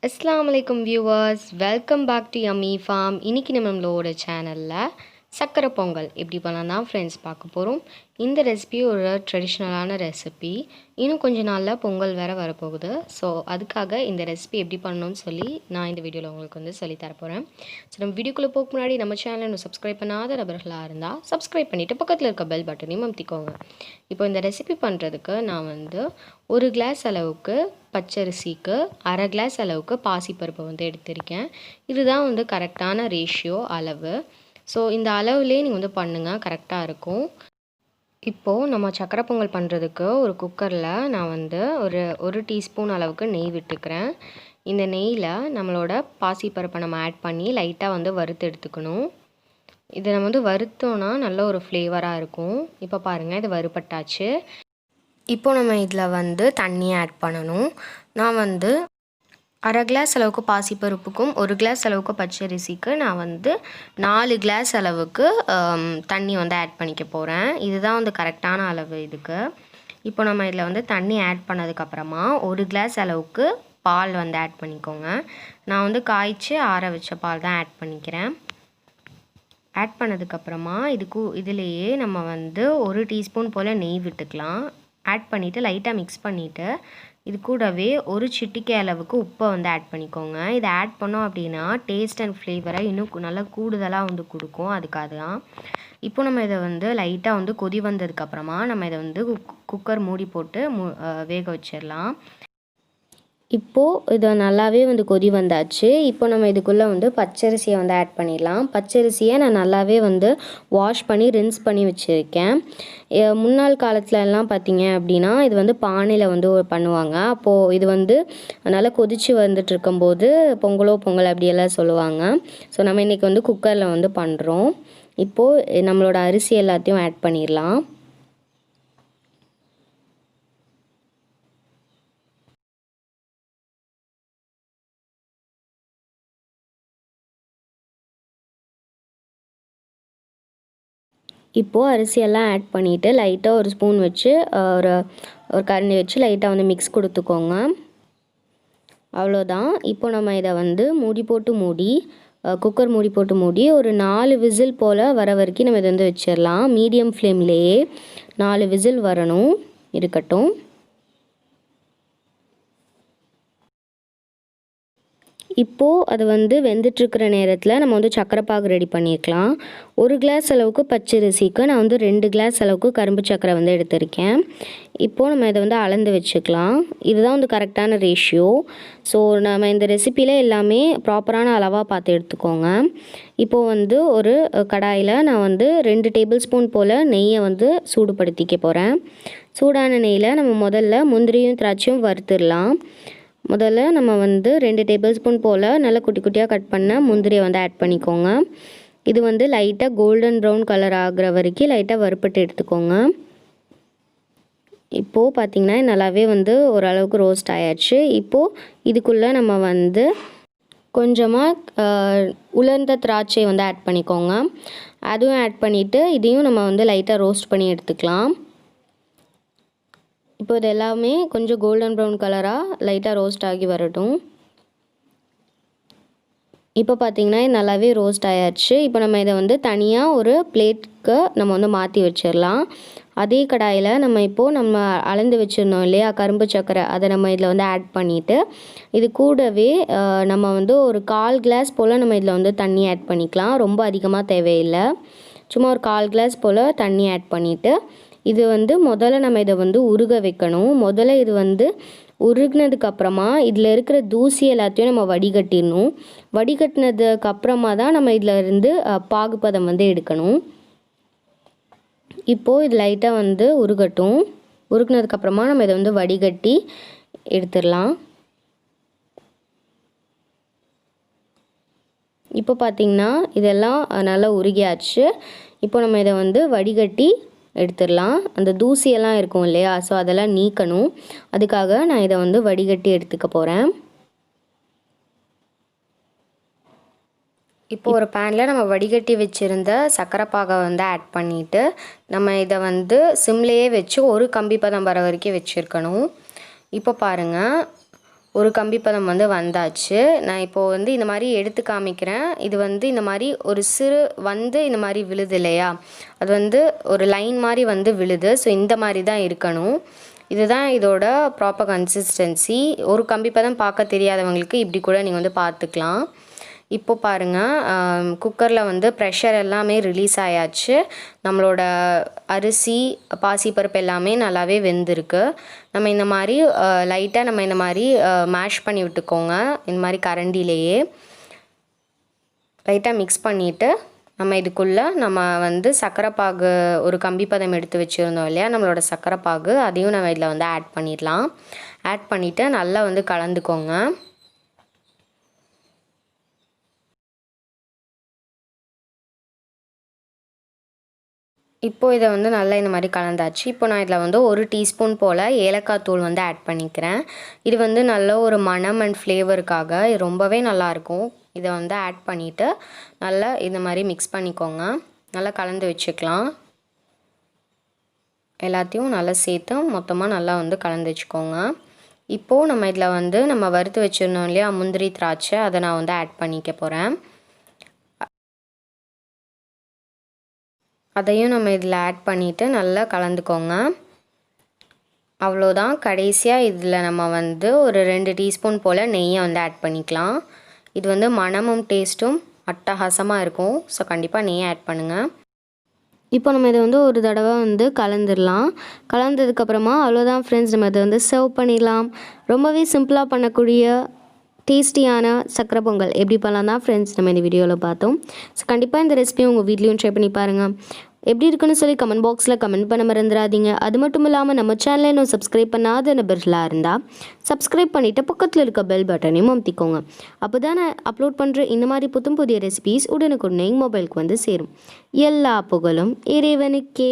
Assalamu alaikum viewers, welcome back to Yummy Farm. இன்னைக்கு நம்மளோட சேனலில் சக்கரை பொங்கல் எப்படி பண்ணலாம் தான் ஃப்ரெண்ட்ஸ் பார்க்க போகிறோம். இந்த ரெசிபி ஒரு ட்ரெடிஷ்னலான ரெசிபி. இன்னும் கொஞ்ச நாளில் பொங்கல் வேறு வரப்போகுது. ஸோ அதுக்காக இந்த ரெசிபி எப்படி பண்ணணும்னு சொல்லி நான் இந்த வீடியோவில் உங்களுக்கு வந்து சொல்லி தரப்போகிறேன். ஸோ நம்ம வீடியோக்குள்ளே போக முன்னாடி நம்ம சேனலை இன்னும் சப்ஸ்கிரைப் பண்ணாத நபர்களாக இருந்தால் சப்ஸ்கிரைப் பண்ணிவிட்டு பக்கத்தில் இருக்க பெல் பட்டனையும் அமுத்திக்கோங்க. இப்போ இந்த ரெசிபி பண்ணுறதுக்கு நான் வந்து ஒரு கிளாஸ் அளவுக்கு பச்சரிசிக்கு அரை கிளாஸ் அளவுக்கு பாசிப்பருப்பை வந்து எடுத்திருக்கேன். இதுதான் வந்து கரெக்டான ரேஷியோ அளவு. ஸோ இந்த அளவுலேயே நீங்கள் வந்து பண்ணுங்கள், கரெக்டாக இருக்கும். இப்போது நம்ம சக்கரை பொங்கல் பண்ணுறதுக்கு ஒரு குக்கரில் நான் வந்து ஒரு டீஸ்பூன் அளவுக்கு நெய் விட்டுக்கிறேன். இந்த நெய்யில் நம்மளோட பாசிப்பருப்பை நம்ம ஆட் பண்ணி லைட்டாக வந்து வறுத்து எடுத்துக்கணும். இதை நம்ம வந்து வறுத்தோன்னா நல்ல ஒரு ஃப்ளேவராக இருக்கும். இப்போ பாருங்கள், இது வறுபட்டாச்சு. இப்போ நம்ம இதில் வந்து தண்ணி ஆட் பண்ணணும். நான் வந்து அரை கிளாஸ் அளவுக்கு பாசிப்பருப்புக்கும் ஒரு கிளாஸ் அளவுக்கு பச்சரிசிக்கு நான் வந்து 4 கிளாஸ் அளவுக்கு தண்ணி வந்து ஆட் பண்ணிக்க போகிறேன். இதுதான் வந்து கரெக்டான அளவு இதுக்கு. இப்போ நம்ம இதில் வந்து தண்ணி ஆட் பண்ணதுக்கப்புறமா ஒரு கிளாஸ் அளவுக்கு பால் வந்து ஆட் பண்ணிக்கோங்க. நான் வந்து காய்ச்சி ஆற வச்ச பால் தான் ஆட் பண்ணிக்கிறேன். ஆட் பண்ணதுக்கப்புறமா இதுலேயே நம்ம வந்து ஒரு டீஸ்பூன் போல் நெய் விட்டுக்கலாம். ஆட் பண்ணிவிட்டு லைட்டாக மிக்ஸ் பண்ணிவிட்டு இது கூடவே ஒரு சிட்டிக்கை அளவுக்கு உப்பை வந்து ஆட் பண்ணிக்கோங்க. இதை ஆட் பண்ணோம் அப்படின்னா டேஸ்ட் அண்ட் ஃப்ளேவரை இன்னும் நல்லா கூடுதலாக வந்து கொடுக்கும். அதுக்காக தான். இப்போ நம்ம இதை வந்து லைட்டாக வந்து கொதி வந்ததுக்கப்புறமா நம்ம இதை வந்து குக்கர் மூடி போட்டு வேக வச்சிடலாம். இப்போது இதை நல்லாவே வந்து கொதி வந்தாச்சு. இப்போ நம்ம இதுக்குள்ளே வந்து பச்சரிசியை வந்து ஆட் பண்ணிடலாம். பச்சரிசியை நான் நல்லாவே வந்து வாஷ் பண்ணி ரின்ஸ் பண்ணி வச்சுருக்கேன். முன்னாள் காலத்துலலாம் பார்த்திங்க அப்படின்னா இது வந்து பானையில் வந்து பண்ணுவாங்க. அப்போது இது வந்து நல்லா கொதித்து வந்துட்டு இருக்கும்போது பொங்கல் அப்படியெல்லாம் சொல்லுவாங்க. ஸோ நம்ம இன்றைக்கி வந்து குக்கரில் வந்து பண்ணுறோம். இப்போது நம்மளோட அரிசி எல்லாத்தையும் ஆட் பண்ணிடலாம். இப்போது அரிசியெல்லாம் ஆட் பண்ணிவிட்டு லைட்டாக ஒரு ஸ்பூன் வச்சு ஒரு கரண்டி வச்சு லைட்டாக வந்து மிக்ஸ் கொடுத்துக்கோங்க. அவ்வளோதான். இப்போ நம்ம இதை வந்து குக்கர் மூடி போட்டு மூடி ஒரு 4 விசில் போல் வர வரைக்கும் நம்ம இதை வந்து வச்சிடலாம். மீடியம் ஃப்ளேம்லேயே 4 விசில் வரணும். இருக்கட்டும். இப்போது அது வந்து வெந்துட்டுருக்கிற நேரத்தில் நம்ம வந்து சக்கரை பாகு ரெடி பண்ணிக்கலாம். ஒரு கிளாஸ் அளவுக்கு பச்சரிசிக்கு நான் வந்து 2 கிளாஸ் அளவுக்கு கரும்பு சக்கரை வந்து எடுத்திருக்கேன். இப்போது நம்ம இதை வந்து அளந்து வச்சுக்கலாம். இதுதான் வந்து கரெக்டான ரேஷியோ. ஸோ நம்ம இந்த ரெசிப்பியில் எல்லாமே ப்ராப்பரான அளவாக பார்த்து எடுத்துக்கோங்க. இப்போது வந்து ஒரு கடாயில் நான் வந்து 2 டேபிள் ஸ்பூன் போல் நெய்யை வந்து சூடுபடுத்திக்க போகிறேன். சூடான நெய்யில் நம்ம முதல்ல முந்திரியும் திராட்சையும் வறுத்துடலாம். முதல்ல நம்ம வந்து 2 டேபிள் ஸ்பூன் போல் நல்லா குட்டி குட்டியாக கட் பண்ண முந்திரியை வந்து ஆட் பண்ணிக்கோங்க. இது வந்து லைட்டாக கோல்டன் ப்ரௌன் கலர் ஆகிற வரைக்கும் லைட்டாக வறுப்பட்டு எடுத்துக்கோங்க. இப்போது பார்த்திங்கன்னா நல்லாவே வந்து ஓரளவுக்கு ரோஸ்ட் ஆயாச்சு. இப்போது இதுக்குள்ளே நம்ம வந்து கொஞ்சமாக உலர்ந்த திராட்சை வந்து ஆட் பண்ணிக்கோங்க. அதுவும் ஆட் பண்ணிவிட்டு இதையும் நம்ம வந்து லைட்டாக ரோஸ்ட் பண்ணி எடுத்துக்கலாம். இப்போ இது எல்லாமே கொஞ்சம் கோல்டன் ப்ரௌன் கலராக லைட்டாக ரோஸ்ட் ஆகி வரட்டும். இப்போ பார்த்திங்கன்னா நல்லாவே ரோஸ்ட் ஆயாச்சு. இப்போ நம்ம இதை வந்து தனியாக ஒரு பிளேட்டுக்கு நம்ம வந்து மாற்றி வச்சிடலாம். அதே கடாயில் நம்ம அளந்து வச்சுருந்தோம் இல்லையா கரும்பு சக்கரை, அதை நம்ம இதில் வந்து ஆட் பண்ணிவிட்டு இது கூடவே நம்ம வந்து ஒரு 1/4 கிளாஸ் போல் நம்ம இதில் வந்து தண்ணி ஆட் பண்ணிக்கலாம். ரொம்ப அதிகமாக தேவையில்லை. சும்மா ஒரு 1/4 கிளாஸ் போல் தண்ணி ஆட் பண்ணிவிட்டு இது வந்து முதல்ல நம்ம இதை வந்து உருக வைக்கணும். முதல்ல இது வந்து உருகினதுக்கப்புறமா இதில் இருக்கிற தூசி எல்லாத்தையும் நம்ம வடிகட்டிடணும். வடிகட்டினதுக்கு அப்புறமா தான் நம்ம இதில் இருந்து பாகுபதம் வந்து எடுக்கணும். இப்போது இது லைட்டாக வந்து உருகட்டும். உருகினதுக்கப்புறமா நம்ம இதை வந்து வடிகட்டி எடுத்துடலாம். இப்போ பார்த்திங்கன்னா இதெல்லாம் நல்லா உருகியாச்சு. இப்போ நம்ம இதை வந்து வடிகட்டி எடுத்துடலாம். அந்த தூசியெல்லாம் இருக்கும் இல்லையா, ஸோ அதெல்லாம் நீக்கணும். அதுக்காக நான் இதை வந்து வடிகட்டி எடுத்துக்க போகிறேன். இப்போ ஒரு பேனில் நம்ம வடிகட்டி வச்சுருந்த சக்கரை பாகை வந்து ஆட் பண்ணிவிட்டு நம்ம இதை வந்து சிம்லேயே வச்சு ஒரு கம்பி பதம் வர வரைக்கும் வச்சுருக்கணும். இப்போ பாருங்கள், ஒரு கம்பிப்பதம் வந்து வந்தாச்சு. நான் இப்போது வந்து இந்த மாதிரி எடுத்து காமிக்கிறேன். இது வந்து இந்த மாதிரி ஒரு சிறு வந்து இந்த மாதிரி விழுது இல்லையா, அது வந்து ஒரு லைன் மாதிரி வந்து விழுது. ஸோ இந்த மாதிரி தான் இருக்கணும். இதுதான் இதோட ப்ராப்பர் கன்சிஸ்டன்சி. ஒரு கம்பிப்பதம் பார்க்க தெரியாதவங்களுக்கு இப்படி கூட நீங்கள் வந்து பார்த்துக்கலாம். இப்போ பாருங்கள், குக்கரில் வந்து ப்ரெஷர் எல்லாமே ரிலீஸ் ஆயாச்சு. நம்மளோட அரிசி பாசிப்பருப்பு எல்லாமே நல்லாவே வெந்திருக்கு. நம்ம இந்த மாதிரி லைட்டாக நம்ம இந்த மாதிரி மேஷ் பண்ணி விட்டுக்கோங்க. இந்த மாதிரி கரண்டிலேயே லைட்டாக மிக்ஸ் பண்ணிவிட்டு நம்ம இதுக்குள்ளே நம்ம வந்து சர்க்கரைப்பாகு ஒரு கம்பிப்பதம் எடுத்து வச்சுருந்தோம் இல்லையா, நம்மளோட சர்க்கரைப்பாகு அதையும் நம்ம இதில் வந்து ஆட் பண்ணிடலாம். ஆட் பண்ணிவிட்டு நல்லா வந்து கலந்துக்கோங்க. இப்போது இதை வந்து நல்லா இந்த மாதிரி கலந்தாச்சு. இப்போ நான் இதில் வந்து 1 டீஸ்பூன் போல் ஏலக்காய் தூள் வந்து ஆட் பண்ணிக்கிறேன். இது வந்து நல்ல ஒரு மணம் அண்ட் ஃப்ளேவருக்காக இது ரொம்பவே நல்லாயிருக்கும். இதை வந்து ஆட் பண்ணிவிட்டு நல்லா இந்த மாதிரி மிக்ஸ் பண்ணிக்கோங்க. நல்லா கலந்து வச்சுக்கலாம். எல்லாத்தையும் நல்லா சேர்த்து மொத்தமாக நல்லா வந்து கலந்து வச்சுக்கோங்க. இப்போது நம்ம இதில் வந்து நம்ம வறுத்து வச்சுருந்தோம் இல்லையா முந்திரி திராட்சை, அதை நான் வந்து ஆட் பண்ணிக்க போகிறேன். அதையும் நம்ம இதில் ஆட் பண்ணிவிட்டு நல்லா கலந்துக்கோங்க. அவ்வளோதான். கடைசியாக இதில் நம்ம வந்து ஒரு 2 டீஸ்பூன் போல் நெய்யை வந்து ஆட் பண்ணிக்கலாம். இது வந்து மணமும் டேஸ்ட்டும் அட்டகாசமாக இருக்கும். ஸோ கண்டிப்பாக நெய்யை ஆட் பண்ணுங்கள். இப்போ நம்ம இதை வந்து ஒரு தடவை வந்து கலந்துடலாம். கலந்ததுக்கப்புறமா அவ்வளோதான் ஃப்ரெண்ட்ஸ், நம்ம இதை வந்து சர்வ் பண்ணிடலாம். ரொம்பவே சிம்பிளாக பண்ணக்கூடிய டேஸ்டியான சக்கரை பொங்கல் எப்படி பண்ணலாம் தான் ஃப்ரெண்ட்ஸ் நம்ம இந்த வீடியோவில் பார்த்தோம். ஸோ கண்டிப்பாக இந்த ரெசிபியை உங்கள் வீட்லேயும் ட்ரை பண்ணி பாருங்கள். எப்படி இருக்குன்னு சொல்லி கமெண்ட் பாக்ஸில் கமெண்ட் பண்ண மறந்துடாதீங்க. அது மட்டும் இல்லாமல் நம்ம சேனலை இன்னும் சப்ஸ்கிரைப் பண்ணாத நபர்களாக இருந்தால் சப்ஸ்கிரைப் பண்ணிவிட்டு பக்கத்தில் இருக்க பெல் பட்டனையும் அமுத்திக்கோங்க. அப்போ தான் நான் அப்லோட் பண்ணுற இந்த மாதிரி புதிய ரெசிபீஸ் உடனுக்குடனே மொபைலுக்கு வந்து சேரும். எல்லா புகழும் இறைவனுக்கே.